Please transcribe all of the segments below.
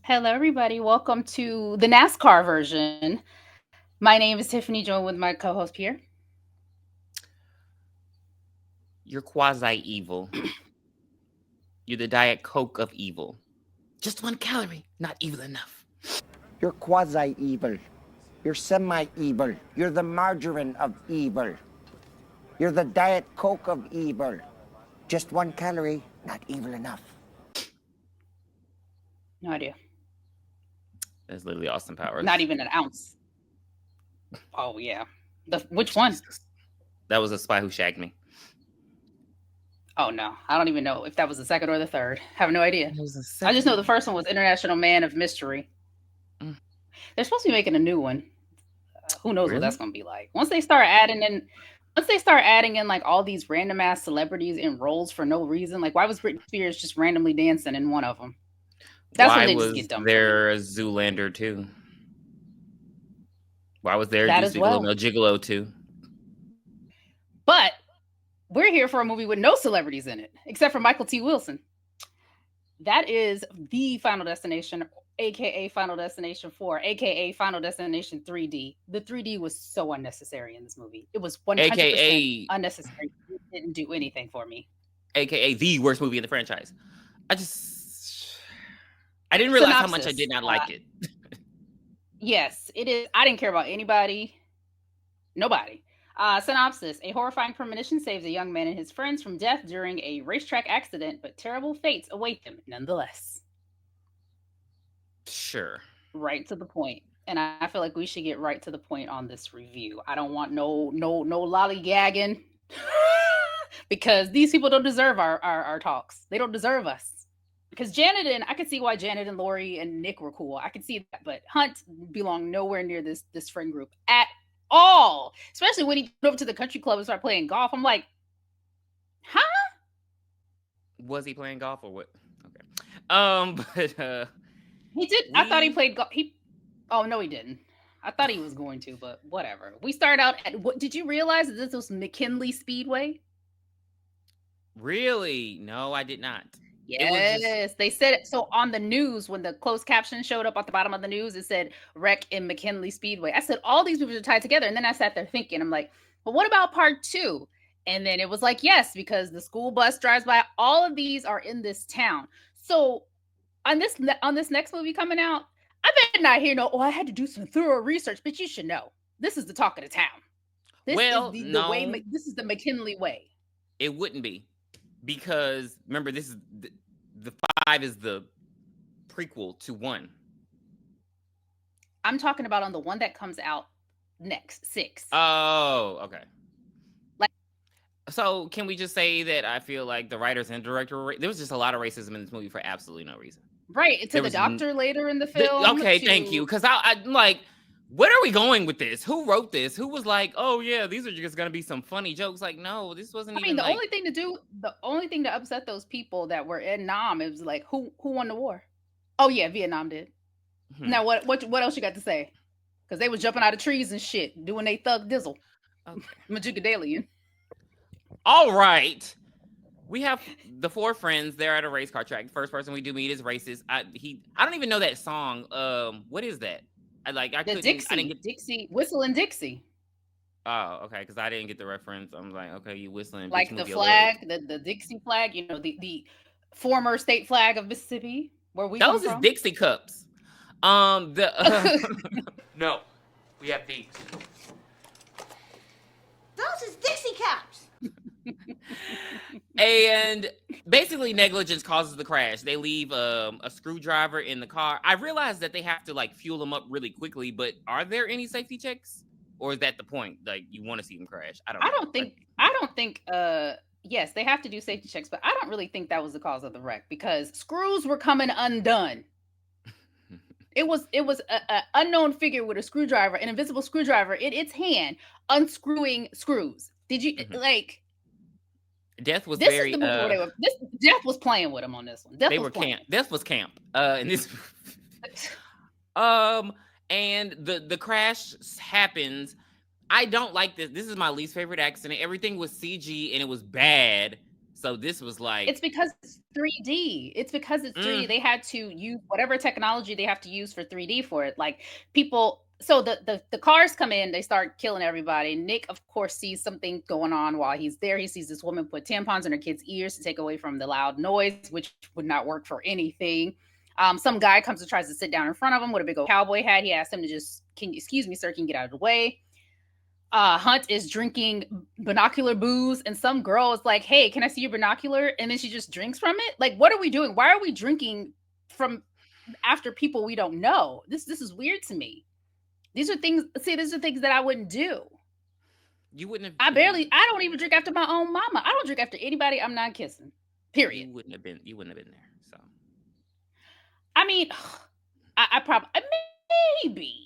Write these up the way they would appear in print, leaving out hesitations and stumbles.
Hello, everybody. Welcome to the NASCAR version. My name is Tiffany, joined with my co-host Pierre. You're quasi evil. You're the Diet Coke of evil. Just 1 calorie, not evil enough. You're quasi-evil. You're semi-evil. You're the margarine of evil. You're the Diet Coke of evil. Just 1 calorie, not evil enough. No idea. That's literally Austin Powers. Not even an ounce. Oh yeah. Which one? That was A Spy Who Shagged Me. Oh no, I don't even know if that was the second or the third. Have no idea. It was the I second. just know the first one was International Man of Mystery. Mm. They're supposed to be making a new one. Who knows what Really? that's going to be like? Once they start adding in like all these random ass celebrities in roles for no reason. Like why was Britney Spears just randomly dancing in one of them? That's when Why they just was get dumb. there a Zoolander too? Why was there a That Juicy as well. Gigolo Gigolo too? But we're here for a movie with no celebrities in it, except for Michael T. Wilson. That is the Final Destination, aka Final Destination 4, aka Final Destination 3D. The 3D was so unnecessary in this movie. It was 100% AKA unnecessary. It didn't do anything for me. AKA the worst movie in the franchise. I didn't realize how much I Synopsis. did not like it. Yes, it is. I didn't care about anybody. Nobody. Synopsis. A horrifying premonition saves a young man and his friends from death during a racetrack accident, but terrible fates await them nonetheless. Sure. Right to the point. And I feel like we should get right to the point on this review. I don't want no lollygagging because these people don't deserve our talks. They don't deserve us. Because Janet and I could see why Janet and Lori and Nick were cool. I could see that, but Hunt belonged nowhere near this friend group at all. Especially when he went up to the country club and started playing golf. I'm like, huh? Was he playing golf or what? Okay. But He did. I thought he played golf. Oh no, he didn't. I thought he was going to, but whatever. We started out at what? Did you realize that this was McKinley Speedway? really? No, I did not. Yes, they said it. So on the news, when the closed caption showed up at the bottom of the news, it said wreck in McKinley Speedway. I said all these movies are tied together, and then I sat there thinking, I'm like, but what about part 2? And then it was like, yes, because the school bus drives by. All of these are in this town. So on this next movie coming out, I bet not hear no. Oh, I had to do some thorough research, but you should know this is the talk of the town. This Well, is the no. way. This is the McKinley way. It wouldn't be. Because remember, this is the 5 is the prequel to 1. I'm talking about on the one that comes out next, 6. Oh, okay. Like- so can we just say that I feel like the writers and director, there was just a lot of racism in this movie for absolutely no reason. Right, to There the was doctor later in the film. Okay, thank you. Because I'm like, where are we going with this? Who wrote this? Who was like, oh yeah, these are just gonna be some funny jokes? Like, no, this wasn't. I mean, even the like... only thing to upset those people that were in Nam, it was like, who won the war? Oh yeah, Vietnam did. Now what else you got to say? Because they was jumping out of trees and shit, doing they thug dizzle, Majugadalian. All right. We have the 4 friends. They're at a race car track. The first person we do meet is racist. I don't even know that song. What is that? I didn't get Dixie, whistling Dixie. Oh, okay, because I didn't get the reference. I'm like, okay, you whistling. Like the flag, the Dixie flag, you know, the former state flag of Mississippi, where we those come is from. Dixie cups. No, we have these. Those is Dixie cups. And basically negligence causes the crash. They leave a screwdriver in the car. I realize that they have to like fuel them up really quickly, but are there any safety checks? Or is that the point? Like you want to see them crash? I don't think yes, they have to do safety checks, but I don't really think that was the cause of the wreck because screws were coming undone. It was a unknown figure with a screwdriver, an invisible screwdriver in its hand, unscrewing screws. Did you like? Death was this very. Is the movie where Death was playing with him on this one. Death was camp. And this. And the crash happens. I don't like this. This is my least favorite accident. Everything was CG and it was bad. So this was like It's because it's 3D. It's because it's 3D. They had to use whatever technology they have to use for 3D for it. Like people, so the cars come in, they start killing everybody. Nick, of course, sees something going on while he's there. He sees this woman put tampons in her kids' ears to take away from the loud noise, which would not work for anything. Some guy comes and tries to sit down in front of him with a big old cowboy hat. He asks him to just, excuse me, sir, can you get out of the way? Hunt is drinking binocular booze, and some girl is like, hey, can I see your binocular? And then she just drinks from it. Like, what are we doing? Why are we drinking from after people we don't know? This is weird to me. These are things that I wouldn't do. You wouldn't have. I don't even drink after my own mama. I don't drink after anybody I'm not kissing. Period. You wouldn't have been there. So I mean, I probably maybe.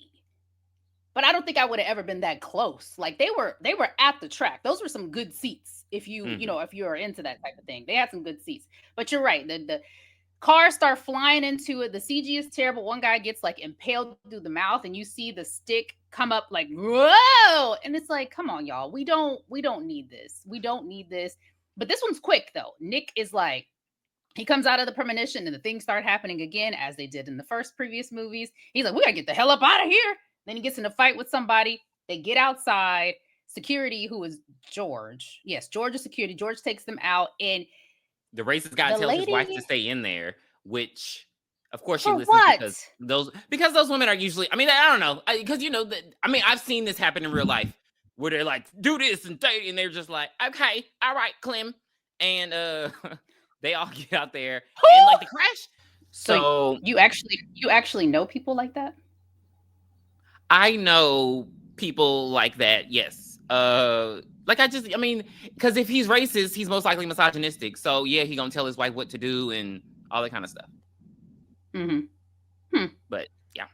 But I don't think I would have ever been that close. Like they were at the track. Those were some good seats. If you if you're into that type of thing, they had some good seats. But you're right. The cars start flying into it. The CG is terrible. One guy gets like impaled through the mouth, and you see the stick come up like whoa, and it's like, come on, y'all. We don't need this. We don't need this. But this one's quick though. Nick is like, he comes out of the premonition, and the things start happening again as they did in the previous movies. He's like, we gotta get the hell up out of here. Then he gets in a fight with somebody. They get outside. Security, who is George. Yes, George is security. George takes them out. And the racist guy tells his wife to stay in there, which, of course, she listens because those women are usually, I mean, I don't know. Because, I've seen this happen in real life where they're like, do this and they're just like, okay, all right, Clem. And they all get out there and like the crash. So you actually know people like that? I know people like that, yes. Because if he's racist, he's most likely misogynistic. So yeah, he gonna tell his wife what to do and all that kind of stuff. But yeah.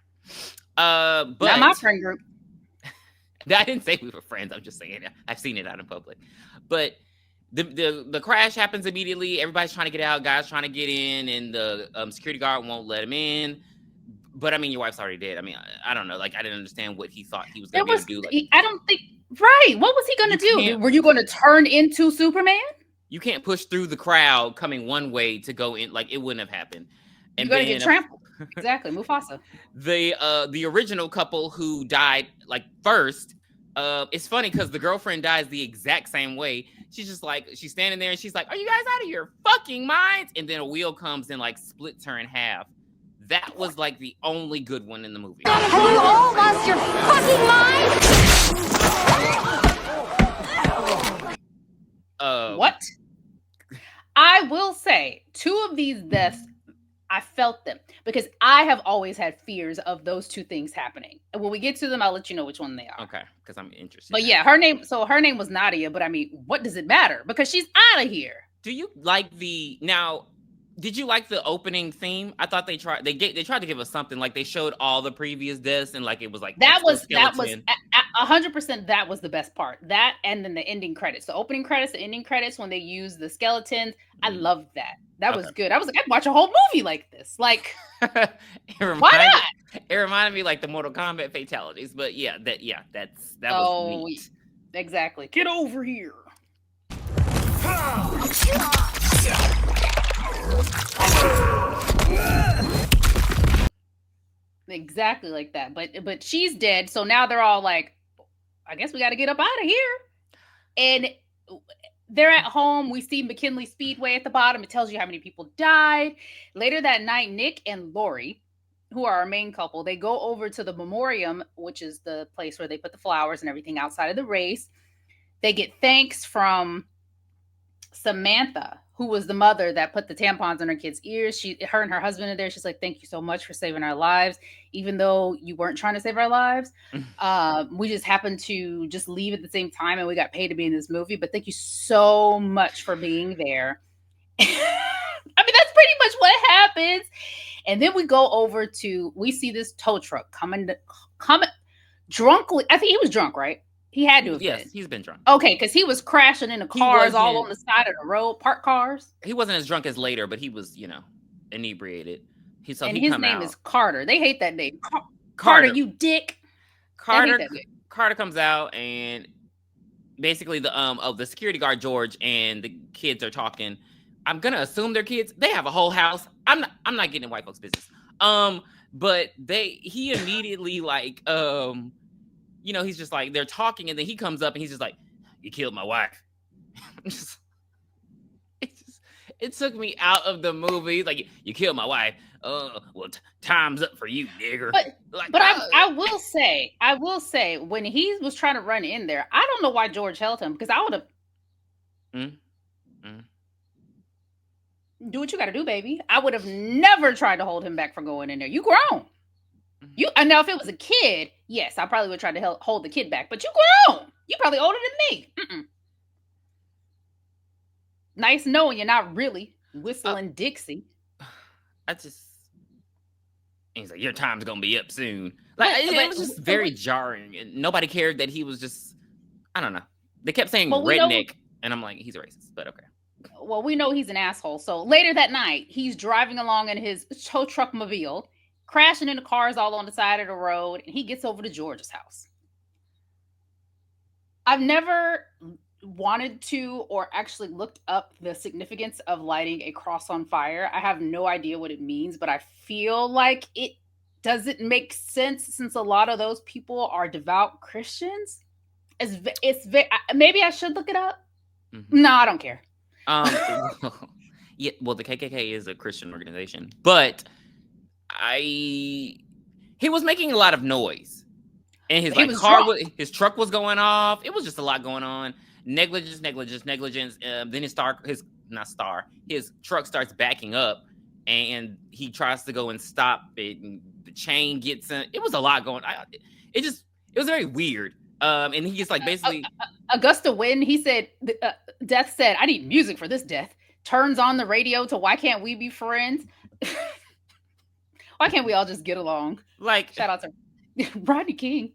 But not my friend group. I didn't say we were friends. I'm just saying I've seen it out in public. But the crash happens immediately. Everybody's trying to get out. Guys trying to get in, and the security guard won't let him in. But I mean, your wife's already dead. I mean, I don't know. Like, I didn't understand what he thought he was going to be able to do. Like, I don't think. Right. What was he going to do? Were you going to turn into Superman? You can't push through the crowd coming one way to go in. Like, it wouldn't have happened. And you're going to get trampled. Exactly. Mufasa. The original couple who died like first. It's funny because the girlfriend dies the exact same way. She's just like, she's standing there and she's like, "Are you guys out of your fucking minds?" And then a wheel comes and like splits her in half. That was like the only good one in the movie. Have you all lost your fucking mind? What? I will say, 2 of these deaths, I felt them because I have always had fears of those 2 things happening. And when we get to them, I'll let you know which one they are. Okay, because I'm interested. But yeah, her name was Nadia, but I mean, what does it matter? Because she's out of here. Do you like did you like the opening theme? I thought they tried to give us something. Like they showed all the previous deaths and like it was like that was 100%. That was the best part. That and then the ending credits, the opening credits, the ending credits when they use the skeletons. I loved that. That was good. I was like, I'd watch a whole movie like this. Like, why not? It reminded me like the Mortal Kombat fatalities. But yeah, that was neat. Exactly. Get over here. Exactly like that. But she's dead. So now they're all like, I guess we got to get up out of here. And they're at home. We see McKinley Speedway at the bottom. It tells you how many people died. Later that night, Nick and Lori, who are our main couple, they go over to the memoriam, which is the place where they put the flowers and everything outside of the race. They get thanks from Samantha, who was the mother that put the tampons in her kids' ears. Her and her husband are there. She's like, "Thank you so much for saving our lives, even though you weren't trying to save our lives. We just happened to just leave at the same time, and we got paid to be in this movie. But thank you so much for being there." I mean, that's pretty much what happens. And then we go over we see this tow truck coming drunkly. I think he was drunk, right? He had to have been. Yes, he's been drunk. Okay, because he was crashing into cars all on the side of the road, parked cars. He wasn't as drunk as later, but he was, inebriated. His name is Carter. They hate that name. Carter, you dick. Carter comes out, and basically the security guard George and the kids are talking. I'm gonna assume they're kids. They have a whole house. I'm not getting in white folks' business. But he immediately like he's just like they're talking, and then he comes up and he's just like, "You killed my wife." It took me out of the movie. Like, you killed my wife. Well, time's up for you, nigger. But I will say, when he was trying to run in there, I don't know why George held him, because I would have. Do what you got to do, baby. I would have never tried to hold him back from going in there. You grown. And now if it was a kid, yes, I probably would try to hold the kid back. But you grown. You probably older than me. Nice knowing you're not really whistling Dixie. He's like, your time's gonna be up soon. Like, it was just very jarring, and nobody cared that he was just, I don't know. They kept saying redneck, and I'm like, he's a racist, but okay. Well, we know he's an asshole. So later that night, he's driving along in his tow truck mobile, crashing into cars all on the side of the road, and he gets over to George's house. I've never wanted to or actually looked up the significance of lighting a cross on fire. I have no idea what it means, but I feel like it doesn't make sense since a lot of those people are devout Christians. Maybe I should look it up. No, I don't care. Yeah, well, the KKK is a Christian organization, but he was making a lot of noise, and his truck was going off. It was just a lot going on. Negligence. Then his truck starts backing up, and he tries to go and stop it, and the chain gets in. It was a lot going on. It was very weird. And he gets like basically Augusta Wynn, he said, Death said, "I need music for this death." Turns on the radio to "Why Can't We Be Friends?" Why can't we all just get along? Like, shout out to Rodney King.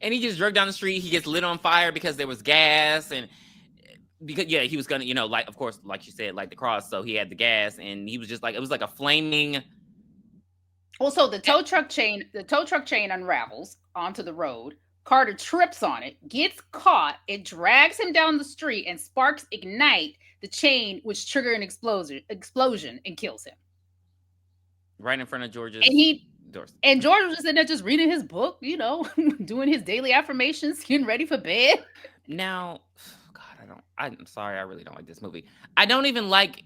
And he just drove down the street. He gets lit on fire because there was gas, and because he was gonna, like, of course, like you said, like the cross. So he had the gas, and he was just like, it was like a flaming. Well, so the tow truck chain unravels onto the road. Carter trips on it, gets caught. It drags him down the street, and sparks ignite the chain, which trigger an explosion and kills him. Right in front of George's. And George was just sitting there just reading his book, doing his daily affirmations, getting ready for bed. Now, God, I'm sorry, I really don't like this movie. I don't even like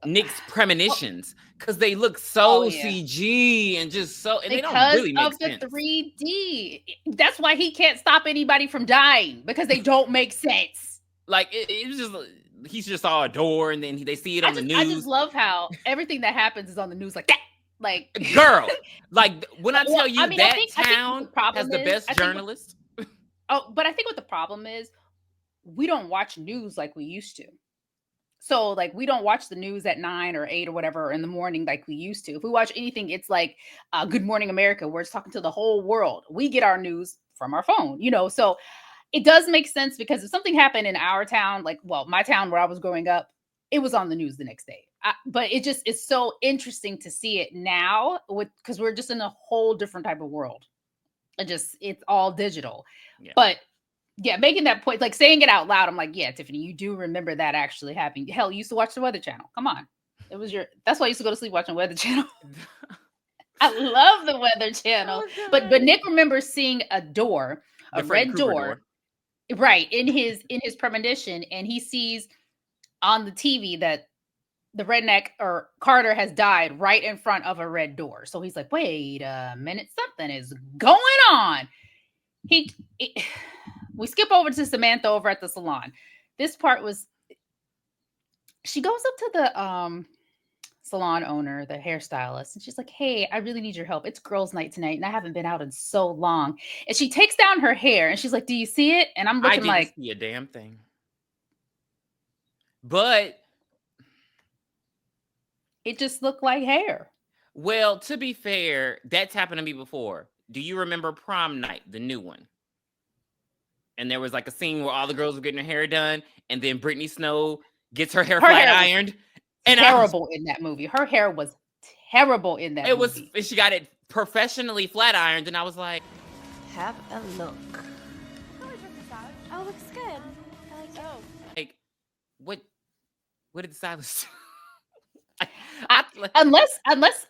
Nick's premonitions because they look so CG and just so, and they don't really make sense. Because of the 3D. That's why he can't stop anybody from dying, because they don't make sense. Like, it was just, he just saw a door, and then they see it on the news. I just love how everything that happens is on the news like that. Like, girl, like when I tell you town has the best journalist. But I think what the problem is, we don't watch news like we used to. So, like, we don't watch the news at 9 or 8 or whatever in the morning like we used to. If we watch anything, it's like Good Morning America, where it's talking to the whole world. We get our news from our phone, So it does make sense, because if something happened in our town, my town where I was growing up, it was on the news the next day. But it's so interesting to see it now, because we're just in a whole different type of world. It's all digital. Yeah. But yeah, making that point, like saying it out loud, I'm like, yeah, Tiffany, you do remember that actually happening. Hell, you used to watch the Weather Channel. Come on. That's why I used to go to sleep watching Weather Channel. I love the Weather Channel. Oh, but Nick remembers seeing a red door, right, in his premonition, and he sees on the TV that the redneck or Carter has died right in front of a red door. So he's like, wait a minute, something is going on. We skip over to Samantha over at the salon. This part was, she goes up to the salon owner, the hairstylist, and she's like, hey, I really need your help. It's girls' night tonight, and I haven't been out in so long. And she takes down her hair, and she's like, do you see it? And I'm looking like, I didn't see a damn thing. But it just looked like hair. Well, to be fair, that's happened to me before. Do you remember Prom Night, the new one? And there was like a scene where all the girls were getting their hair done, and then Brittany Snow gets her hair Her flat hair was ironed. And terrible in that movie. Her hair was terrible in that movie. She got it professionally flat ironed, and I was like, Have a look. Oh, looks good. I like it. like, what did the stylist do? Unless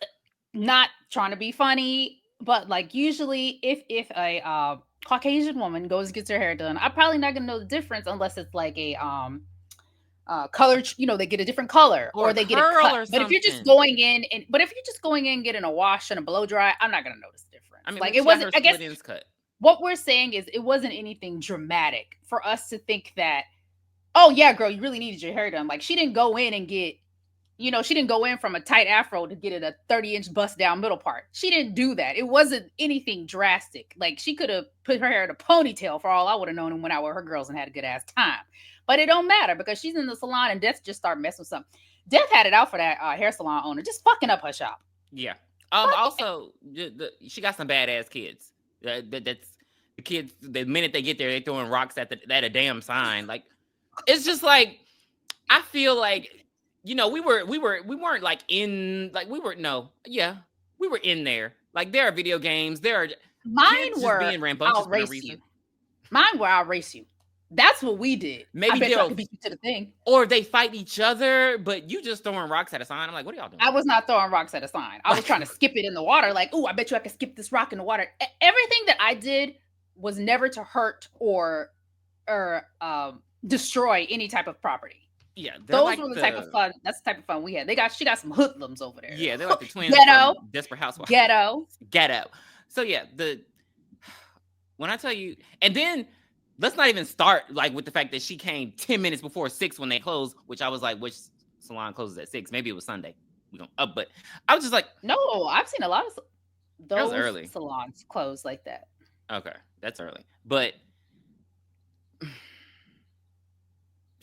not trying to be funny, but like usually if a Caucasian woman goes and gets her hair done, I'm probably not gonna know the difference unless it's like a color, they get a different color or they get a cut. But if you're just going in and getting a wash and a blow dry, I'm not gonna notice the difference. I mean, like it wasn't. I guess cut. What we're saying is it wasn't anything dramatic for us to think that, oh yeah, girl, you really needed your hair done. Like she didn't go in and get, she didn't go in from a tight afro to get it a 30-inch bust down middle part. She didn't do that. It wasn't anything drastic. Like she could have put her hair in a ponytail for all I would have known and went out with her girls and had a good ass time. But it don't matter because she's in the salon and Death just started messing with something. Death had it out for that hair salon owner, just fucking up her shop. Yeah. Also, she got some badass kids. That's the kids. The minute they get there, they're throwing rocks at a damn sign. Like, it's just like, I feel like, we weren't like in, like we were in there. Like there are video games. There are mine were being rambunctious I'll race you. Mine were I'll race you. That's what we did. Maybe I bet I could beat you to the thing. Or they fight each other, but you just throwing rocks at a sign. I'm like, what are y'all doing? I was not throwing rocks at a sign. I was trying to skip it in the water. Like, oh, I bet you I could skip this rock in the water. Everything that I did was never to hurt or destroy any type of property. Yeah, those were the type of fun. That's the type of fun we had. She got some hoodlums over there. Yeah, they're like the twins Ghetto, from Desperate Housewives. Ghetto. So yeah, when I tell you, and then let's not even start like with the fact that she came 10 minutes before 6 when they closed, which I was like, which salon closes at 6? Maybe it was Sunday. We don't up, but I was just like, no, I've seen a lot of those early salons close like that. Okay, that's early, but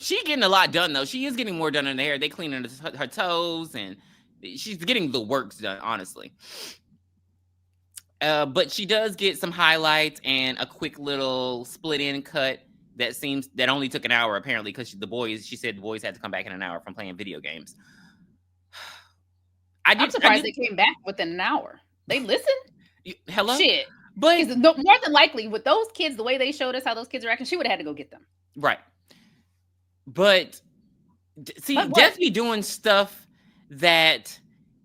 she getting a lot done though. She is getting more done in the hair. They cleaning her toes and she's getting the works done, honestly. But she does get some highlights and a quick little split in cut that only took an hour apparently because she said the boys had to come back in an hour from playing video games. I'm surprised they came back within an hour. They listened. Hello? Shit. But more than likely with those kids, the way they showed us how those kids are acting, she would have had to go get them. Right. But see, Death be doing stuff that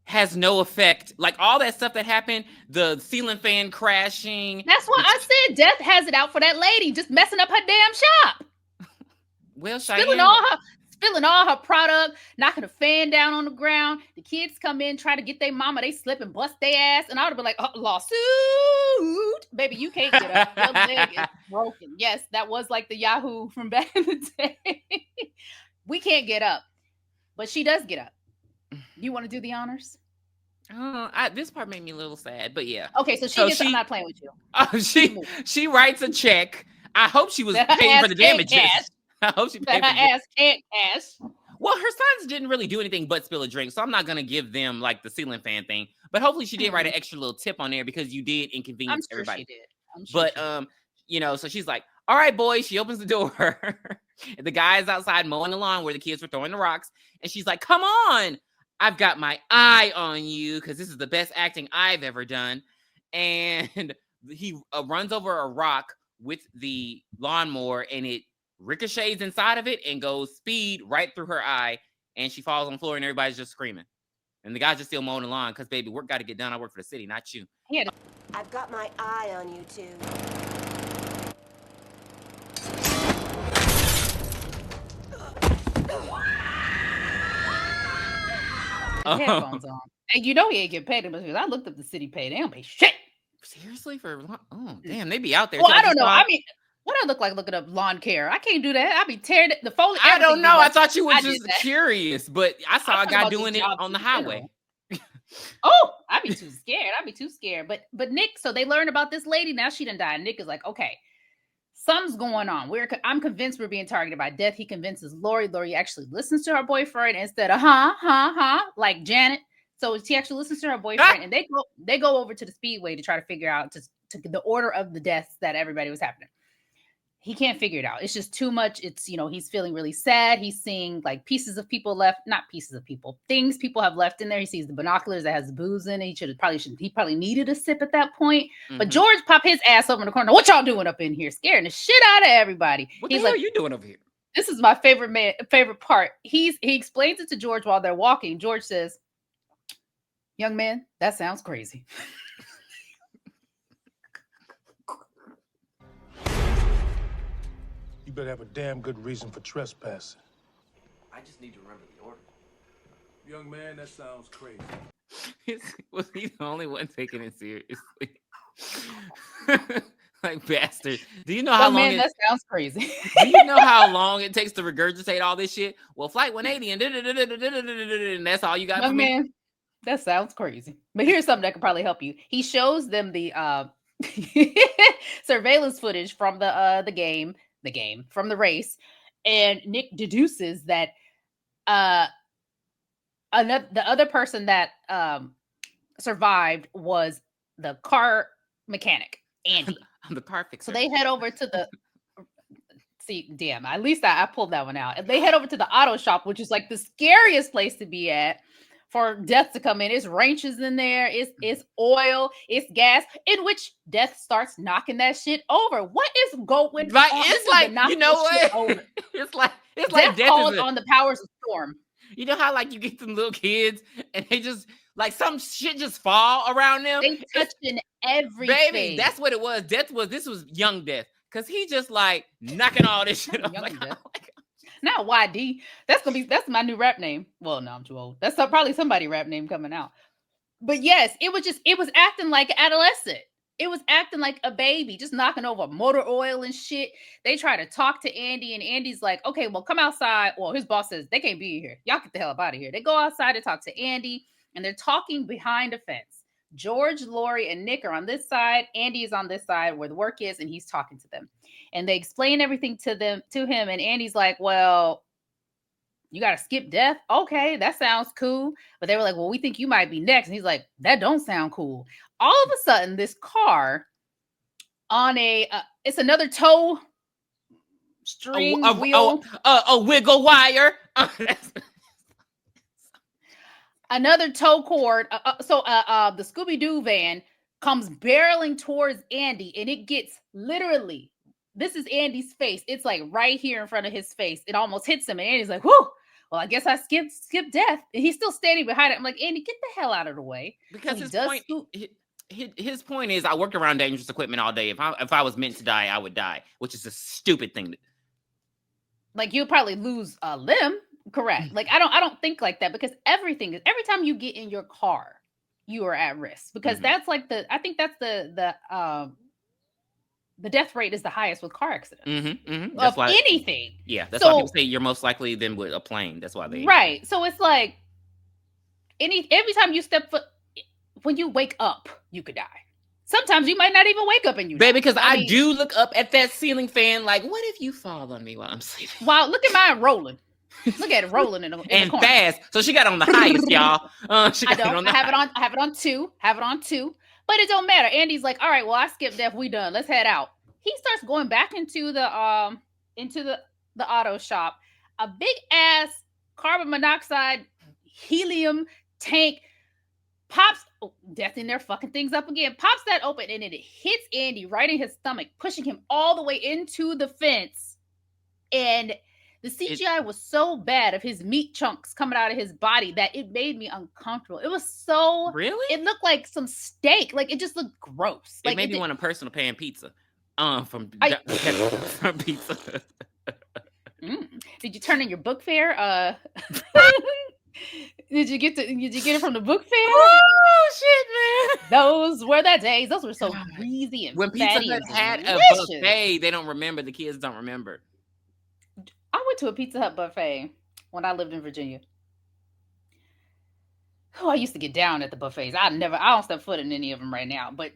has no effect. Like all that stuff that happened, the ceiling fan crashing. That's why I said Death has it out for that lady, just messing up her damn shop. Well, Cheyenne, spilling all her product, knocking the fan down on the ground. The kids come in, try to get their mama, they slip and bust their ass, and I would have been like, lawsuit, baby, you can't get up. Your leg is broken. Yes, that was like the Yahoo from back in the day. We can't get up, but she does get up. You want to do the honors? This part made me a little sad, but yeah. Okay, so I'm not playing with you. She writes a check. I hope she was paying for the damages. I hope she paid for the ass can't cash. Well, her sons didn't really do anything but spill a drink, so I'm not gonna give them like the ceiling fan thing. But hopefully, she did write an extra little tip on there because you did inconvenience everybody. She did. But so she's like, "All right, boys." She opens the door. The guy is outside mowing the lawn where the kids were throwing the rocks, and she's like, "Come on, I've got my eye on you because this is the best acting I've ever done." And he runs over a rock with the lawnmower, and it ricochets inside of it and goes speed right through her eye, and she falls on the floor, and everybody's just screaming. And the guy's just still mowing the lawn because, baby, work got to get done. I work for the city, not you. I've got my eye on you too. Headphones on. And he ain't getting paid because I looked up the city pay. They don't pay shit. Seriously? Damn, they be out there. Well, I don't know. I mean, what I look like looking up lawn care? I can't do that. I be tearing the foliage. I don't know. I thought you were just curious, but I saw a guy doing it on the highway. Oh, I'd be too scared. But Nick, so they learned about this lady. Now she done died. Nick is like, okay, something's going on. I'm convinced we're being targeted by Death. He convinces Lori. Lori actually listens to her boyfriend instead of like Janet. So she actually listens to her boyfriend, and they go over to the speedway to try to figure out to the order of the deaths that everybody was happening. he can't figure it out. It's just too much. It's, he's feeling really sad. He's seeing like pieces of people left, not pieces of people, things people have left in there. He sees the binoculars that has booze in it. He probably needed a sip at that point. But George popped his ass up in the corner. What y'all doing up in here? Scaring the shit out of everybody. What the hell are you doing over here? This is my favorite part. He explains it to George while they're walking. George says, "Young man, that sounds crazy." You better have a damn good reason for trespassing. I just need to remember the order. Young man, that sounds crazy. Was he the only one taking it seriously? Like bastard. Do you know how long that sounds crazy. Do you know how long it takes to regurgitate all this shit? Well, flight 180 and that's all you got for me. Man, that sounds crazy. But here's something that could probably help you. He shows them the surveillance footage from the game from the race, and Nick deduces that the other person that survived was the car mechanic, Andy. The car fixer. So they head over to the at least I pulled that one out. And they head over to the auto shop, which is like the scariest place to be at for Death to come in. It's wrenches in there, it's oil, it's gas, in which Death starts knocking that shit over. What is going right, on? It's like, you know what? It's like Death calls on the powers of storm. You know how like you get some little kids and they just like some shit just fall around them? They touching everything. Baby, that's what it was. This was young Death. Cause he just like knocking all this shit off. Like, not YD. That's my new rap name. Well, no, I'm too old. That's probably somebody rap name coming out. But yes, it was acting like an adolescent. It was acting like a baby, just knocking over motor oil and shit. They try to talk to Andy, and Andy's like, okay, well, come outside. Well, his boss says they can't be here. Y'all get the hell up out of here. They go outside to talk to Andy, and they're talking behind a fence. George, Lori, and Nick are on this side. Andy is on this side where the work is, and he's talking to them. And they explain everything to him, and Andy's like, well, you got to skip Death? Okay, that sounds cool. But they were like, well, we think you might be next. And he's like, that don't sound cool. All of a sudden, this car on it's another tow string wheel. A wiggle wire. Another tow cord. So the Scooby-Doo van comes barreling towards Andy, and it gets literally, this is Andy's face. It's like right here in front of his face. It almost hits him, and Andy's like, whoo. Well, I guess I skipped Death. And he's still standing behind it. I'm like, Andy, get the hell out of the way. Because his point is, I worked around dangerous equipment all day. If I was meant to die, I would die, which is a stupid thing. Like, you'll probably lose a limb. Correct. Like, I don't think like that, because every time you get in your car, you are at risk, because that's like I think that's the death rate is the highest with car accidents That's why anything. Yeah, that's why people say you're most likely than with a plane. That's why they right. So it's like every time you step foot, when you wake up, you could die. Sometimes you might not even wake up and you die. Baby, because I do look up at that ceiling fan like, what if you fall on me while I'm sleeping? Wow, look at mine rolling. Look at it rolling in the corner. Fast. So she got on the highest, y'all. I have it on two. But it don't matter. Andy's like, all right, well, I skipped Death. We done. Let's head out. He starts going back into the auto shop. A big ass carbon monoxide helium tank pops. Oh, Death in there fucking things up again. Pops that open, and it hits Andy right in his stomach, pushing him all the way into the fence. And the CGI was so bad of his meat chunks coming out of his body that it made me uncomfortable. It was so... Really? It looked like some steak. Like, it just looked gross. It like, made me want a personal pan pizza. From pizza. Did you turn in your book fair? Did you get it from the book fair? Oh shit, man! Those were the days. Those were so greasy and when fatty. Pizza Hut had a buffet, they don't remember. The kids don't remember. I went to a Pizza Hut buffet when I lived in Virginia. Oh, I used to get down at the buffets. I don't step foot in any of them right now. But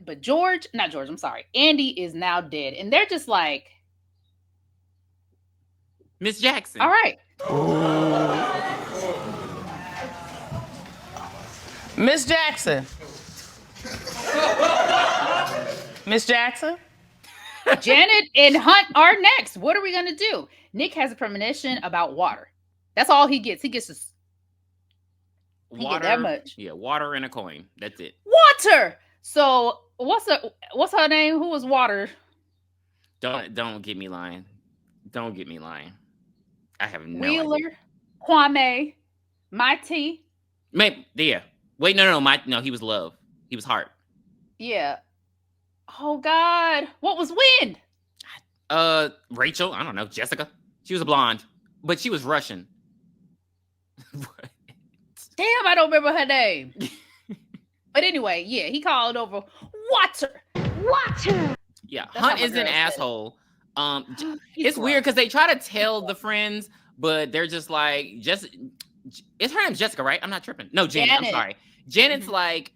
Andy is now dead. And they're just like, Miss Jackson. All right. Miss Jackson. Miss Jackson? Janet and Hunt are next. What are we gonna do? Nick has a premonition about water. That's all he gets. He gets this. Water, that much. Yeah, water and a coin. That's it. Water. So what's her name? Who was Water? Don't get me lying. Don't get me lying. I have no Wheeler, idea. Kwame, Mighty. Maybe, yeah. Wait, no. He was Love. He was Heart. Yeah. Oh God. What was Wind? Rachel. I don't know. Jessica. She was a blonde, but she was Russian. Damn, I don't remember her name. But anyway, yeah, he called over Water. Yeah, That's Hunt how my is an girl said it. asshole. It's weird because they try to tell the friends, but they're just like, it's her name's Jessica, right? I'm not tripping. No, Janet. I'm sorry. Janet's like,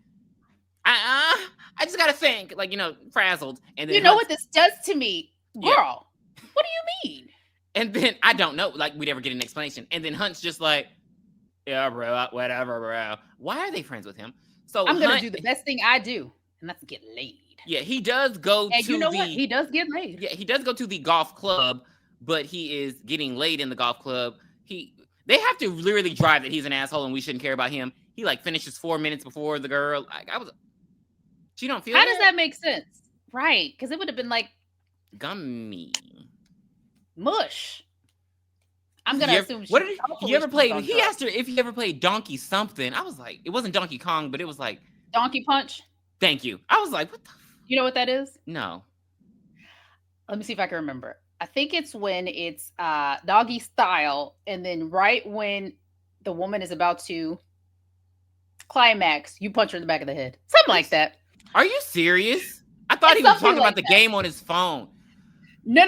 I just gotta think, like, frazzled. And then You know what this does to me, girl? Yeah. What do you mean? And then I don't know, like, we never get an explanation. And then Hunt's just like, yeah, bro, whatever, bro. Why are they friends with him? So I'm gonna do the best thing I do, and that's get laid. Yeah, he does go And to you know what? He does get laid. Yeah, he does go to the golf club, but he is getting laid in the golf club. They have to literally drive that he's an asshole and we shouldn't care about him. He like finishes 4 minutes before the girl. She don't feel How does that make sense? Right, because it would have been like gummy mush. I'm gonna assume. What did you ever play? He asked her if he ever played Donkey something. I was like, it wasn't Donkey Kong, but it was like Donkey Punch. Thank you. I was like, what the? You know what that is? No. Let me see if I can remember. I think it's when it's doggy style, and then right when the woman is about to climax, you punch her in the back of the head. Something like that. Are you serious? I thought he was talking about the game on his phone. No.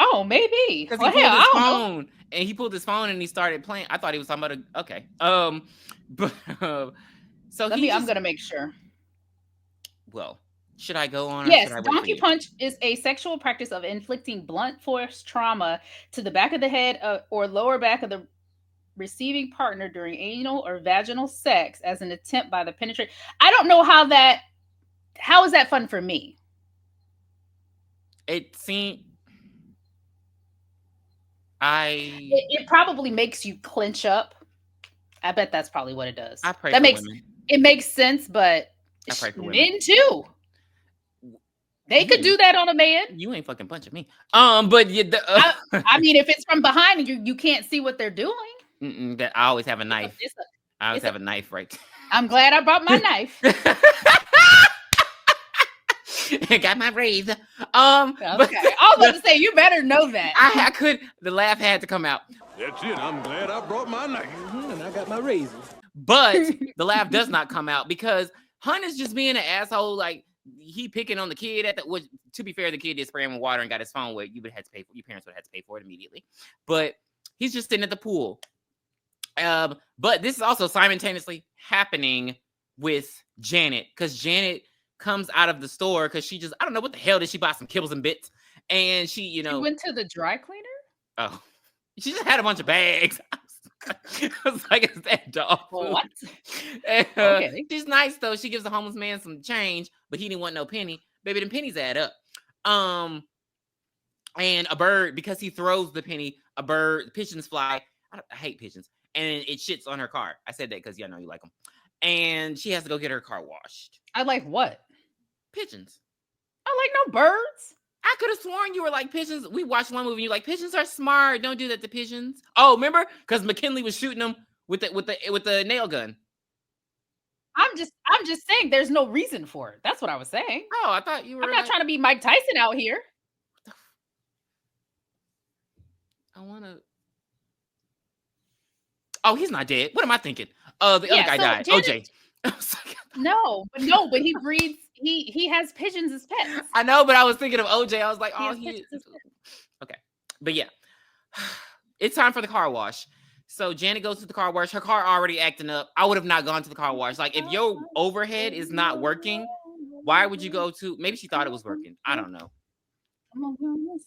Oh, maybe. Because he pulled his phone and he pulled his phone and he started playing. I thought he was talking about okay. But so I'm gonna make sure. Well, should I go on? Yes, Donkey Punch is a sexual practice of inflicting blunt force trauma to the back of the head or lower back of the receiving partner during anal or vaginal sex as an attempt by the penetrator. I don't know how is that fun for me? It seemed It probably makes you clench up. I bet that's probably what it does. I pray for women. It makes sense, but I pray for men too. They could do that on a man. You ain't fucking punching me. But I mean, if it's from behind and you can't see what they're doing. That I always have a knife. I always have a knife right. I'm glad I brought my knife. Got my razor. Okay. I was about to say you better know that. I could. The laugh had to come out. That's it. I'm glad I brought my knife. And I got my razor. But the laugh does not come out because Hunt is just being an asshole. Like he picking on the kid which, to be fair, the kid did spray him with water and got his phone wet. You would have to pay for. Your parents would have to pay for it immediately. But he's just sitting at the pool. But this is also simultaneously happening with Janet because Janet comes out of the store because she just, I don't know what the hell did she buy some kibbles and bits and she went to the dry cleaner. Oh, she just had a bunch of bags. I was like, is that dog food? What? Okay. She's nice though. She gives the homeless man some change, but he didn't want no penny. Baby, them pennies add up. And a bird, because he throws the penny, pigeons fly. I hate pigeons. And it shits on her car. I said that because y'all know you like them. And she has to go get her car washed. I like what? Pigeons. I like no birds. I could have sworn you were like pigeons. We watched one movie and you're like, pigeons are smart. Don't do that to pigeons. Oh, remember? Because McKinley was shooting them with the nail gun. I'm just saying there's no reason for it. That's what I was saying. Oh, I thought you were. I'm not trying to be Mike Tyson out here. I want to. Oh, he's not dead. What am I thinking? The other guy died. OJ. No, but he breeds. He has pigeons as pets. I know, but I was thinking of OJ. I was like, oh, okay. But yeah, it's time for the car wash. So Janet goes to the car wash. Her car already acting up. I would have not gone to the car wash. Like, if your overhead is not working, why would you go to? Maybe she thought it was working. I don't know.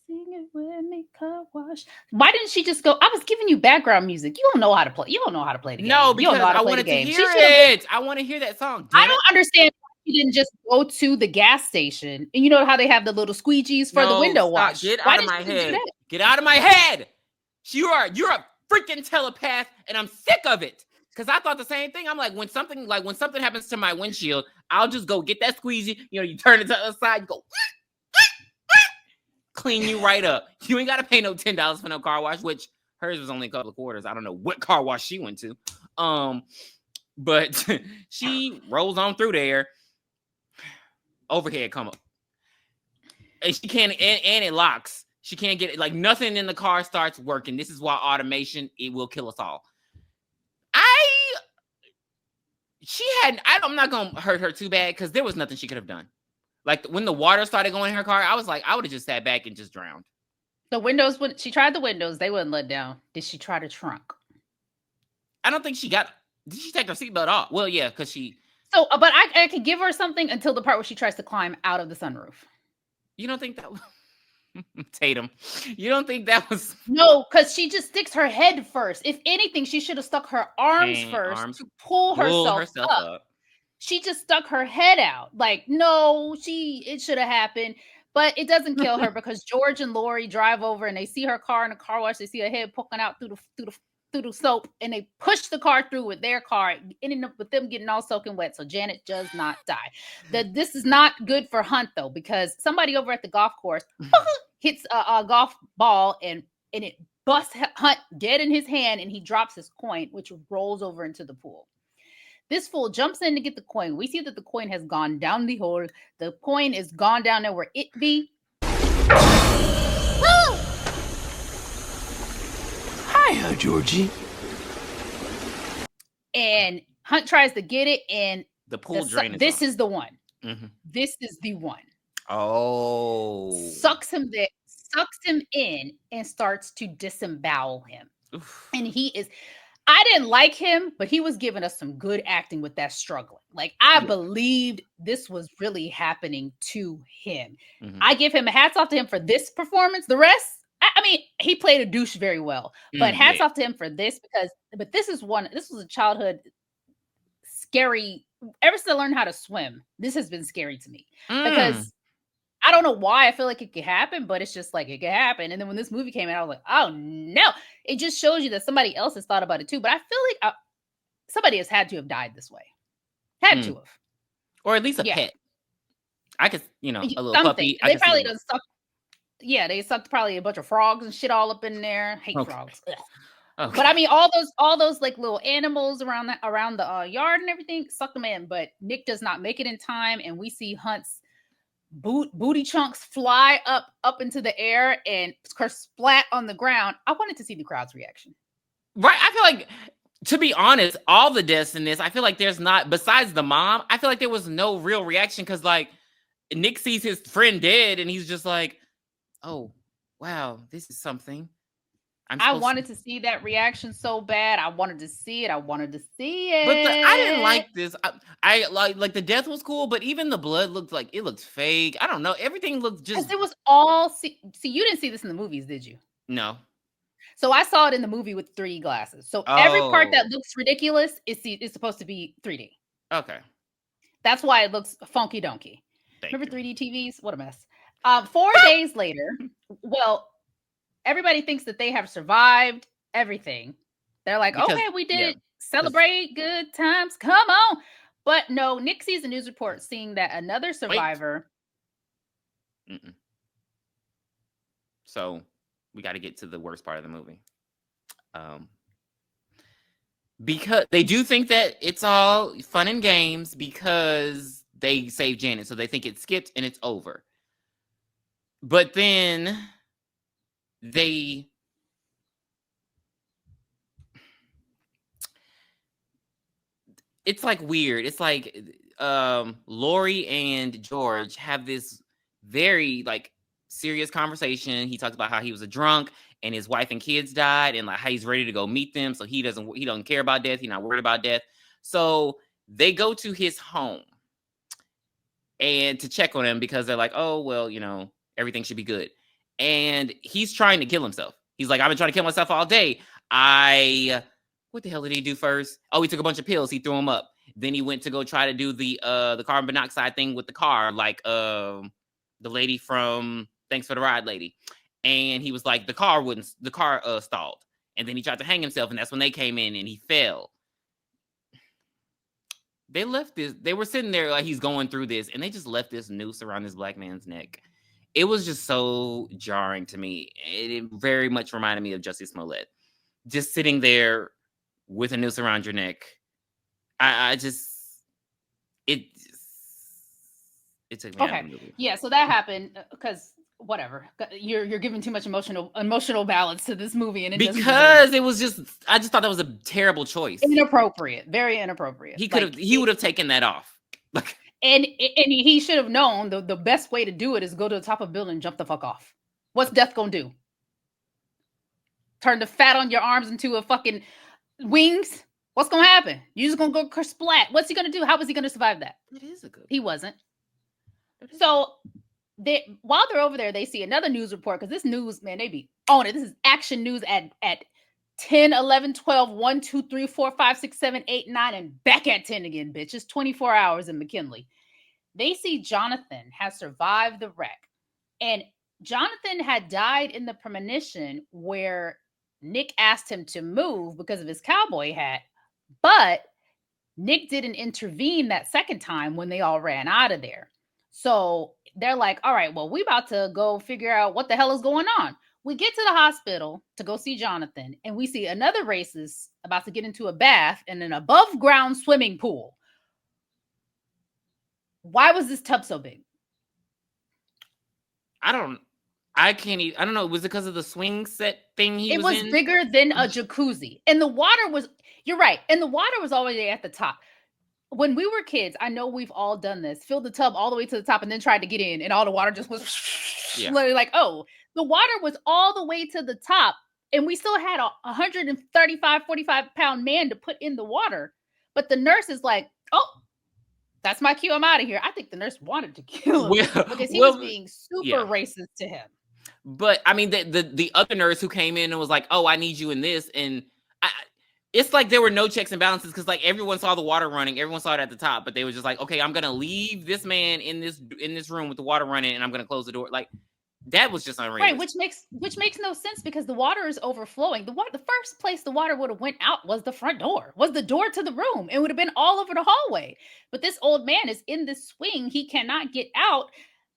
Sing it with me, car wash. Why didn't she just go? I was giving you background music. You don't know how to play. You don't know how to play the game. No, because I wanted to hear it. I want to hear that song. I don't understand she didn't just go to the gas station? And you know how they have the little squeegees for the window wash. Get Why out of didn't my she do head. that? Get out of my head. You're a freaking telepath, and I'm sick of it. Because I thought the same thing. I'm like, when something happens to my windshield, I'll just go get that squeegee. You know, you turn it to the other side, you go clean you right up. You ain't got to pay no $10 for no car wash, which hers was only a couple of quarters. I don't know what car wash she went to. But she rolls on through there. Overhead come up. And she can't, and it locks. She can't get it. Like, nothing in the car starts working. This is why automation, it will kill us all. I'm not going to hurt her too bad because there was nothing she could have done. Like, when the water started going in her car, I was like, I would have just sat back and just drowned. The windows, when she tried the windows, they wouldn't let down. Did she try the trunk? I don't think did she take her seatbelt off? Well, yeah, because she. So, but I could give her something until the part where she tries to climb out of the sunroof. You don't think that was. Tatum, you don't think that was. No, because she just sticks her head first. If anything, she should have stuck her arms first to pull herself up. She just stuck her head out. Like, no, it should have happened. But it doesn't kill her because George and Lori drive over and they see her car in the car wash. They see her head poking out through the soap, and they push the car through with their car, ending up with them getting all soaking wet. So Janet does not die. This is not good for Hunt, though, because somebody over at the golf course hits a golf ball and it busts Hunt dead in his hand, and he drops his coin, which rolls over into the pool. This fool jumps in to get the coin. We see that the coin has gone down the hole. The coin is gone down there where it be. Hiya, Georgie. And Hunt tries to get it, and the pool drain. This is the one. Mm-hmm. This is the one. Oh. Sucks him in and starts to disembowel him. Oof. And I didn't like him, but he was giving us some good acting with that struggling. Like, I believed this was really happening to him. Mm-hmm. I give him a hats off to him for this performance. The rest, I mean, he played a douche very well, but hats off to him for this but this was a childhood scary. Ever since I learned how to swim, this has been scary to me because I don't know why I feel like it could happen, but it's just like it could happen. And then when this movie came out, I was like, oh no, it just shows you that somebody else has thought about it too. But I feel like somebody has had to have died this way. Had to have. Or at least a pet. I could, a little something. puppy. They probably done sucked. Yeah, they sucked probably a bunch of frogs and shit all up in there. Hate frogs. Okay. But I mean, all those like little animals around the yard and everything, sucked them in. But Nick does not make it in time, and we see Hunt's booty chunks fly up into the air and splat on the ground. I wanted to see the crowd's reaction. Right. I feel like, to be honest, all the deaths in this, I feel like there's not, besides the mom, I feel like there was no real reaction because, like, Nick sees his friend dead and he's just like, oh, wow, this is something. I wanted to see that reaction so bad. I wanted to see it. But I didn't like this. I like the death was cool, but even the blood looked fake. I don't know. Everything looked just. It was all. See, you didn't see this in the movies, did you? No. So I saw it in the movie with 3D glasses. So every part that looks ridiculous is supposed to be 3D. Okay. That's why it looks funky donkey. Remember 3D TVs? What a mess. 4 days later, well, everybody thinks that they have survived everything. They're like, okay, we did it. Celebrate good times. Come on. But no, Nick sees a news report seeing that another survivor. So we got to get to the worst part of the movie. Because they do think that it's all fun and games because they saved Janet. So they think it's skipped and it's over. But then it's like weird. It's like Lori and George have this very like serious conversation. He talks about how he was a drunk and his wife and kids died and like how he's ready to go meet them. So he doesn't care about death. He's not worried about death. So they go to his home and to check on him because they're like, oh, well, everything should be good. And he's trying to kill himself. He's like, I've been trying to kill myself all day. What the hell did he do first? Oh, he took a bunch of pills. He threw them up. Then he went to go try to do the carbon monoxide thing with the car, like the lady from Thanks for the Ride lady. And he was like, the car stalled. And then he tried to hang himself, and that's when they came in and he fell. They left this, they were sitting there like he's going through this, and they just left this noose around this black man's neck. It was just so jarring to me. It very much reminded me of Jussie Smollett. Just sitting there with a noose around your neck. It took me out of the movie. Yeah, so that happened because whatever. You're giving too much emotional balance to this movie, and because it was just, I just thought that was a terrible choice. Inappropriate, very inappropriate. He would have taken that off. Like, and he should have known the best way to do it is go to the top of a building and jump the fuck off. What's death gonna do? Turn the fat on your arms into a fucking wings? What's gonna happen? You're just gonna go kersplat. What's he gonna do? How was he gonna survive that? It is a good. He wasn't. So while they're over there, they see another news report because this news, man, they be on it. This is action news at 10, 11, 12, 1, 2, 3, 4, 5, 6, 7, 8, 9, and back at 10 again, bitch. It's 24 hours in McKinley. They see Jonathan has survived the wreck. And Jonathan had died in the premonition where Nick asked him to move because of his cowboy hat. But Nick didn't intervene that second time when they all ran out of there. So they're like, all right, well, we about to go figure out what the hell is going on. We get to the hospital to go see Jonathan, and we see another racist about to get into a bath in an above ground swimming pool. Why was this tub so big? I don't know. Was it because of the swing set thing it was bigger than a jacuzzi. And the water was, you're right. And the water was already at the top. When we were kids, I know we've all done this, filled the tub all the way to the top and then tried to get in, and all the water just was literally like, oh, the water was all the way to the top, and we still had a 135, 45-pound man to put in the water. But the nurse is like, oh, that's my cue. I'm out of here. I think the nurse wanted to kill him because he was being super racist to him. But I mean, the other nurse who came in and was like, oh, I need you in this. And it's like there were no checks and balances because like everyone saw the water running. Everyone saw it at the top, but they were just like, okay, I'm going to leave this man in this room with the water running, and I'm going to close the door. Like, that was just unreal. Right, which makes no sense because the water is overflowing. The first place the water would have went out was the front door, was the door to the room. It would have been all over the hallway. But this old man is in this swing. He cannot get out.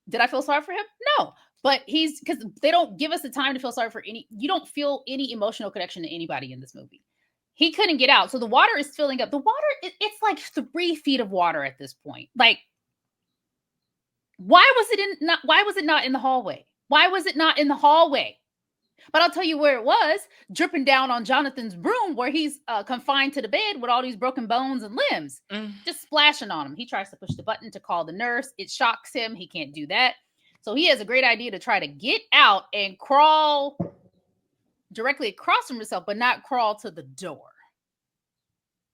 Did I feel sorry for him? No. But because they don't give us the time to feel sorry for you don't feel any emotional connection to anybody in this movie. He couldn't get out. So the water is filling up. The water, it's like 3 feet of water at this point. Like, why was it not in the hallway? Why was it not in the hallway? But I'll tell you where it was, dripping down on Jonathan's room where he's confined to the bed with all these broken bones and limbs, just splashing on him. He tries to push the button to call the nurse. It shocks him. He can't do that. So he has a great idea to try to get out and crawl directly across from himself, but not crawl to the door.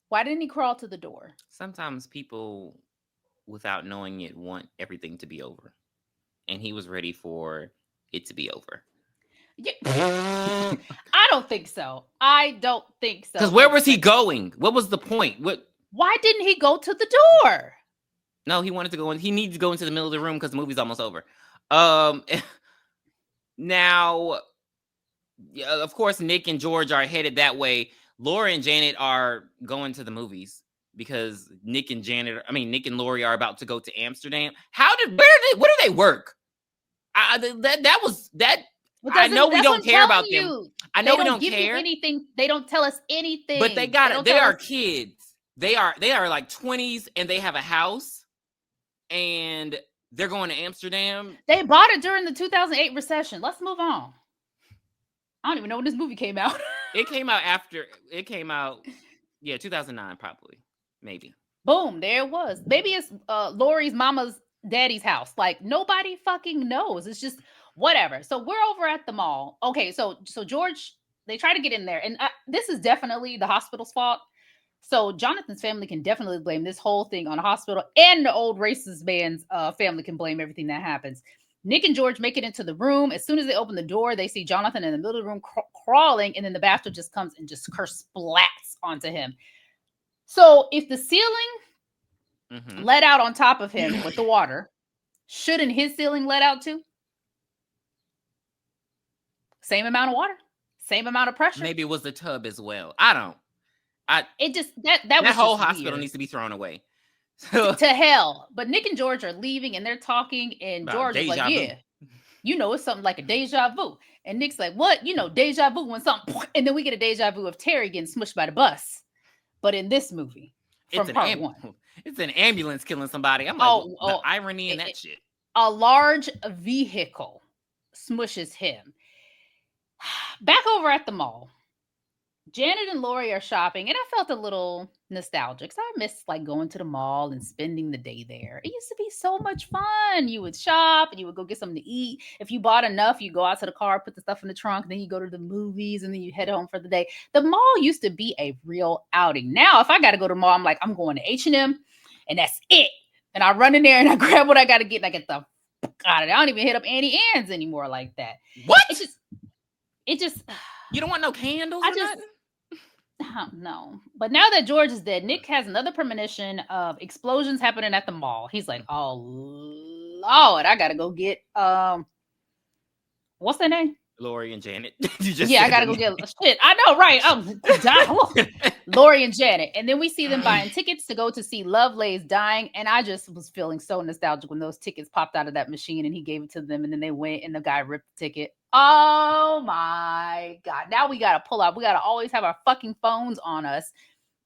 Why didn't he crawl to the door? Sometimes people, without knowing it, want everything to be over. And he was ready for it to be over. Yeah. I don't think so. Because where was he going? What was the point? Why didn't he go to the door? No, he wanted to go in. He needed to go into the middle of the room because the movie's almost over. Now, of course, Nick and George are headed that way. Laura and Janet are going to the movies because Nick and Lori are about to go to Amsterdam. Where do they work? I know we don't care about them. I know we don't care. Anything. They don't tell us anything. But they got it. They are kids. They are like 20s, and they have a house, and they're going to Amsterdam. They bought it during the 2008 recession. Let's move on. I don't even know when this movie came out. It came out, 2009, probably. Maybe. Boom, there it was. Maybe it's Lori's mama's daddy's house. Like, nobody fucking knows. It's just whatever. So we're over at the mall. Okay, so George, they try to get in there. And this is definitely the hospital's fault. So Jonathan's family can definitely blame this whole thing on the hospital, and the old racist man's family can blame everything that happens. Nick and George make it into the room. As soon as they open the door, they see Jonathan in the middle of the room crawling, and then the bastard just comes and just splats onto him. So if the ceiling Mhm. let out on top of him with the water, shouldn't his ceiling let out too? Same amount of water, same amount of pressure. Maybe it was the tub as well. I don't. It just that That was whole just hospital weird. needs to be thrown away. To hell. But Nick and George are leaving and they're talking, and About George is like, deja vu. yeah, you know, it's something like a deja vu. And Nick's like, what? You know, deja vu when something, and then we get a deja vu of Terry getting smushed by the bus. But in this movie, from part one, it's an ambulance killing somebody. I'm like, the oh, irony in that shit. a large vehicle smushes him. Back over at the mall, Janet and Lori are shopping, and I felt a little nostalgic. So I miss like going to the mall and spending the day there. It used to be so much fun. You would shop and you would go get something to eat. If you bought enough, you go out to the car, put the stuff in the trunk, then you go to the movies, and then you head home for the day. The mall used to be a real outing. Now, if I got to go to the mall, I'm like, I'm going to H&M, and that's it. And I run in there and I grab what I got to get, and I get the fuck out of it. I don't even hit up Annie Ann's anymore like that. What? It just. You don't want no candles? No. But now that George is dead, Nick has another premonition of explosions happening at the mall. He's like, oh Lord, I gotta go get what's their name? Lori and Janet. I gotta go get shit. I know, right? Lori and Janet. And then we see them buying tickets to go to see Lovelace dying. And I just was feeling so nostalgic when those tickets popped out of that machine and he gave it to them, and then they went and the guy ripped the ticket. Oh my God. Now we got to pull out. We got to always have our fucking phones on us.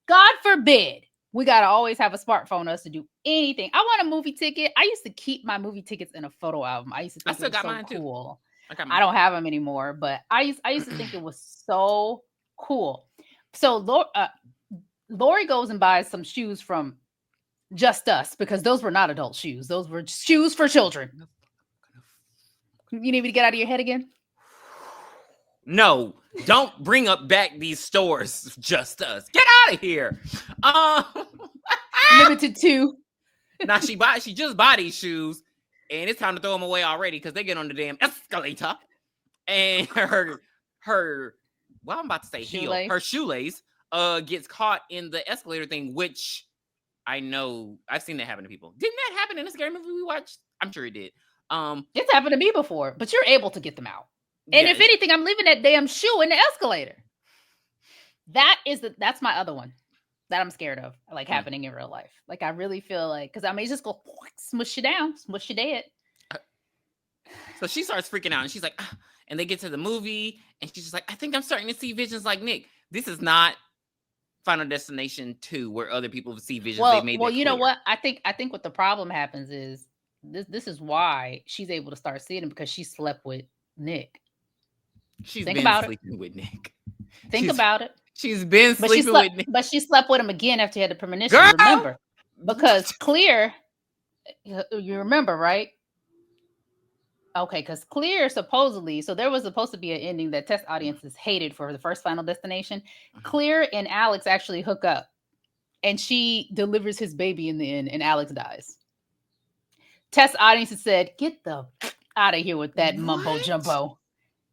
God forbid we got to always have a smartphone on us to do anything. I want a movie ticket. I used to keep my movie tickets in a photo album. I used to think I still got so mine cool. Too. I don't have them anymore, but I used to think it was so cool. So Lori goes and buys some shoes from Just Us because those were not adult shoes. Those were shoes for children. You need me to get out of your head again? No, don't bring up back these stores. Just Us. Get out of here. Limited to. Now she just bought these shoes, and it's time to throw them away already because they get on the damn escalator, and her well, I'm about to say heel. Her shoelace gets caught in the escalator thing, which I know I've seen that happen to people. Didn't that happen in a scary movie we watched? I'm sure it did. It's happened to me before, but you're able to get them out. And if anything, I'm leaving that damn shoe in the escalator. That's my other one that I'm scared of, like happening in real life. Like I really feel like, because I may just go smush you down, smush you dead. So she starts freaking out, and she's like, and they get to the movie, and she's just like, I think I'm starting to see visions like Nick. This is not Final Destination 2, where other people see visions. Well, you know what? I think what the problem happens is this is why she's able to start seeing him, because she slept with Nick. She's been sleeping with Nick. Think about it. She's been sleeping with Nick. But she slept with him again after he had the premonition. Girl! Remember? Because Clear, you remember, right? Okay, because Clear supposedly, so there was supposed to be an ending that test audiences hated for the first Final Destination. Clear and Alex actually hook up, and she delivers his baby in the end, and Alex dies. Test audiences said, get the out of here with that mumbo jumbo.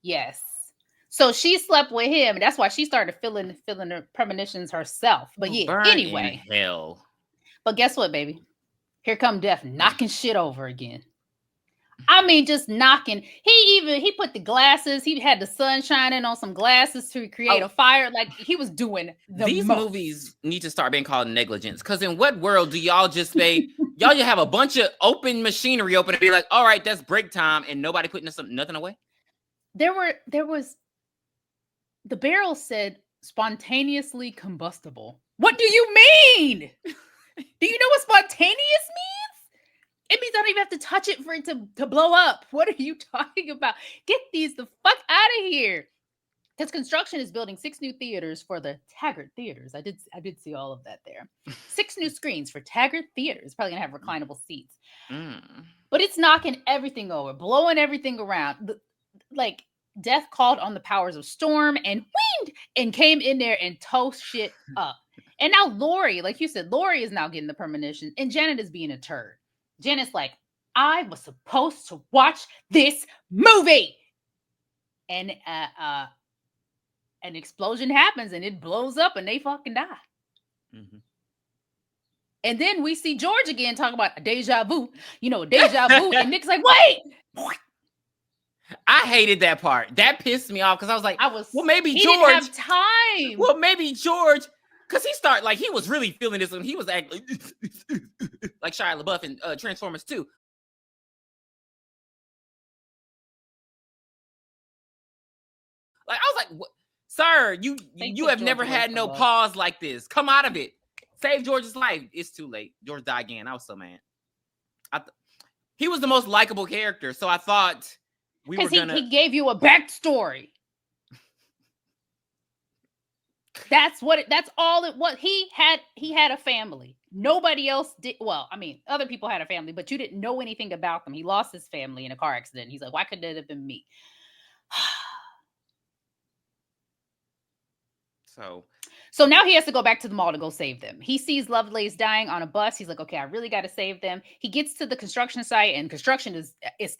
Yes. So she slept with him, and that's why she started feeling her premonitions herself. But anyway. Hell. But guess what, baby? Here come death knocking shit over again. I mean, just knocking. He put the glasses. He had the sun shining on some glasses to create a fire. Like he was doing these movies need to start being called negligence. Because in what world do y'all just say y'all have a bunch of open machinery open and be like, all right, that's break time, and nobody putting nothing away? There was. The barrel said spontaneously combustible. What do you mean? Do you know what spontaneous means? It means I don't even have to touch it for it to blow up. What are you talking about? Get these the fuck out of here. Because construction is building 6 new theaters for the Taggart Theaters. I did see all of that there. 6 new screens for Taggart Theaters. Probably gonna have reclinable seats. But it's knocking everything over, blowing everything around. Like Death called on the powers of storm and wind and came in there and tore shit up. And now Lori, like you said, Lori is now getting the premonition, and Janet is being a turd. Janet's like, I was supposed to watch this movie. And an explosion happens and it blows up and they fucking die. And then we see George again talking about a deja vu, deja vu. And Nick's like, wait. I hated that part. That pissed me off because I was like, well, maybe he George didn't have time. Well, maybe George, because he was really feeling this and he was acting like Shia LaBeouf in Transformers 2. Like, I was like, what? Sir, you have never had no pause like this. Come out of it. Save George's life. It's too late. George died again. I was so mad. He was the most likable character, so I thought we were gonna. He gave you a backstory. That's all it was. He had a family. Nobody else did. Well, I mean, other people had a family, but you didn't know anything about them. He lost his family in a car accident. He's like, why couldn't it have been me? So now he has to go back to the mall to go save them. He sees Lovelace dying on a bus. He's like, okay, I really got to save them. He gets to the construction site, and construction is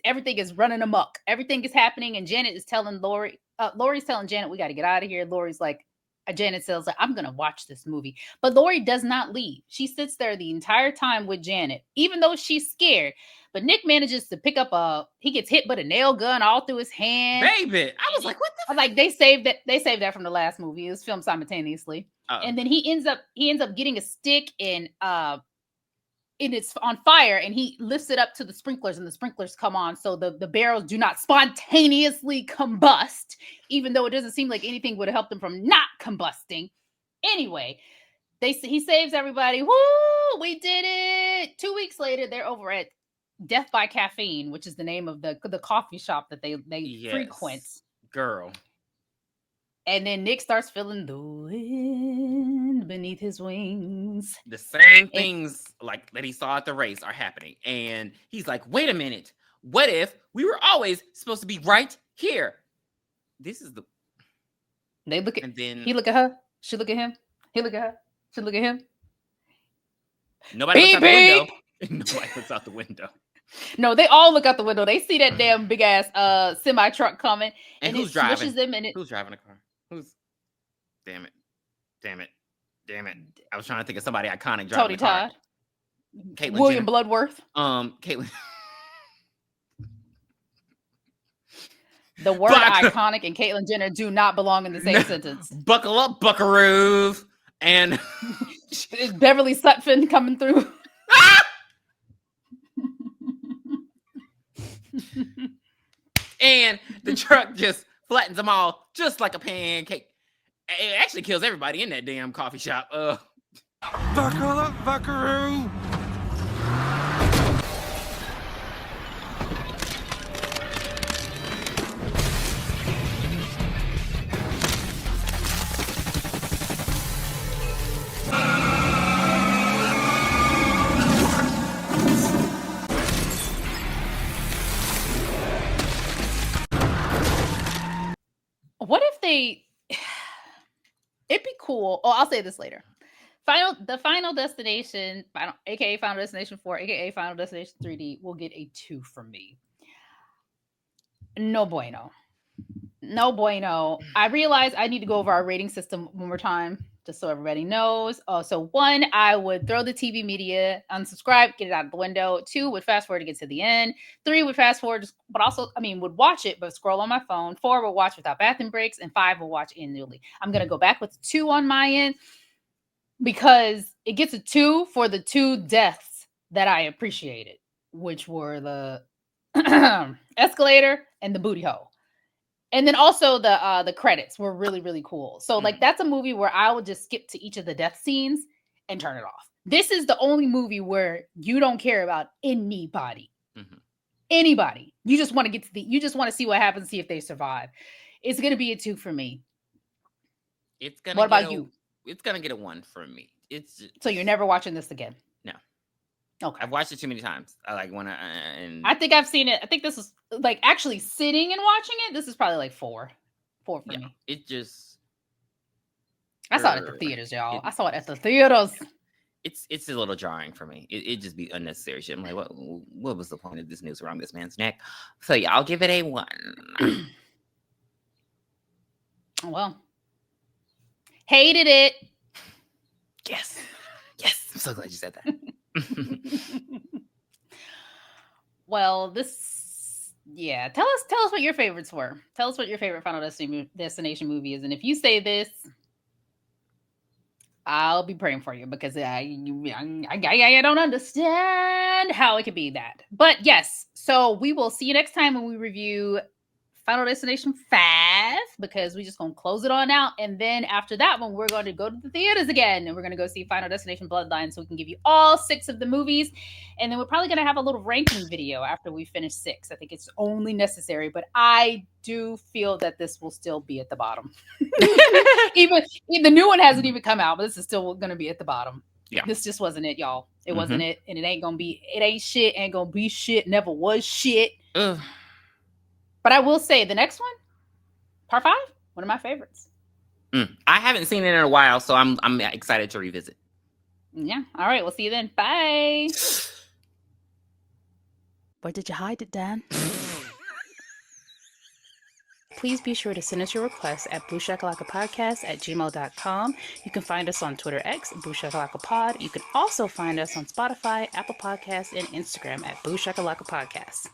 everything is running amok. Everything is happening, and Janet is telling Lori. Lori's telling Janet, we got to get out of here. Lori's like, Janet says, I'm going to watch this movie. But Lori does not leave. She sits there the entire time with Janet, even though she's scared. But Nick manages to pick up he gets hit with a nail gun all through his hand. Baby, I was like, what the? Like, they saved that from the last movie. It was filmed simultaneously. Uh-oh. And then he ends up getting a stick and it's on fire, and he lifts it up to the sprinklers, and the sprinklers come on, so the barrels do not spontaneously combust, even though it doesn't seem like anything would have helped them from not combusting. Anyway, he saves everybody. Woo! We did it. 2 weeks later, they're over at Death by Caffeine, which is the name of the coffee shop that they frequent. Girl. And then Nick starts feeling the wind beneath his wings. The same things like that he saw at the race are happening. And he's like, wait a minute. What if we were always supposed to be right here? This is the... They look at... And then... He look at her. She look at him. He look at her. She look at him. Nobody looks out the window. Nobody looks out the window. No, they all look out the window. They see that damn big ass semi truck coming. And who's driving? Them who's driving the car? Damn it. I was trying to think of somebody iconic driving Tony the car. Todd. Caitlyn William Jenner. Bloodworth. Caitlyn. The word iconic and Caitlyn Jenner do not belong in the same sentence. Buckle up, buckaroos. And it's Beverly Sutphin coming through. And the truck just flattens them all just like a pancake. It actually kills everybody in that damn coffee shop. Buckle up, buckaroo. What if it'd be cool. Oh, I'll say this later. The Final Destination, aka Final Destination 4, aka Final Destination 3D, will get a 2 from me. No bueno. I realize I need to go over our rating system one more time, just so everybody knows. So 1, I would throw the TV media, unsubscribe, get it out of the window. 2, would fast forward to get to the end. 3, would fast forward, but also, would watch it, but scroll on my phone. 4, would watch without bathroom breaks. And 5, would watch annually. I'm going to go back with 2 on my end because it gets a 2 for the 2 deaths that I appreciated, which were the escalator and the booty hole. And then also the credits were really, really cool. So that's a movie where I would just skip to each of the death scenes and turn it off. This is the only movie where you don't care about anybody. Mm-hmm. Anybody. You just want to you just want to see what happens, see if they survive. It's going to be a 2 for me. What about you? It's going to get a 1 from me. So you're never watching this again? No. Okay. I've watched it too many times. I think I've seen it. I think this is actually sitting and watching it. This is probably 4 for me. It just. I saw it at the theaters, y'all. I saw it at the theaters. It's a little jarring for me. It just be unnecessary shit. I'm like, what was the point of this news around this man's neck? So yeah, I'll give it a 1. Well, hated it. Yes, I'm so glad you said that. Well, tell us what your favorites were. Tell us what your favorite Final Destination movie is, and if you say this, I'll be praying for you because I don't understand how it could be that. But yes, so we will see you next time when we review Final Destination 5, because we're just going to close it on out. And then after that one, we're going to go to the theaters again, and we're going to go see Final Destination Bloodline, so we can give you all 6 of the movies. And then we're probably going to have a little ranking video after we finish 6. I think it's only necessary, but I do feel that this will still be at the bottom. even the new one hasn't even come out, but this is still going to be at the bottom. Yeah. This just wasn't it, y'all. It wasn't it, and it ain't shit, ain't going to be shit, never was shit. Ugh. But I will say the next one, Part 5, one of my favorites. I haven't seen it in a while, so I'm excited to revisit. Yeah. All right. We'll see you then. Bye. Where did you hide it, Dan? Please be sure to send us your requests at booshakalakapodcast@gmail.com. You can find us on Twitter X, BlueShakalakapod. You can also find us on Spotify, Apple Podcasts, and Instagram at BooShakalakapodcast.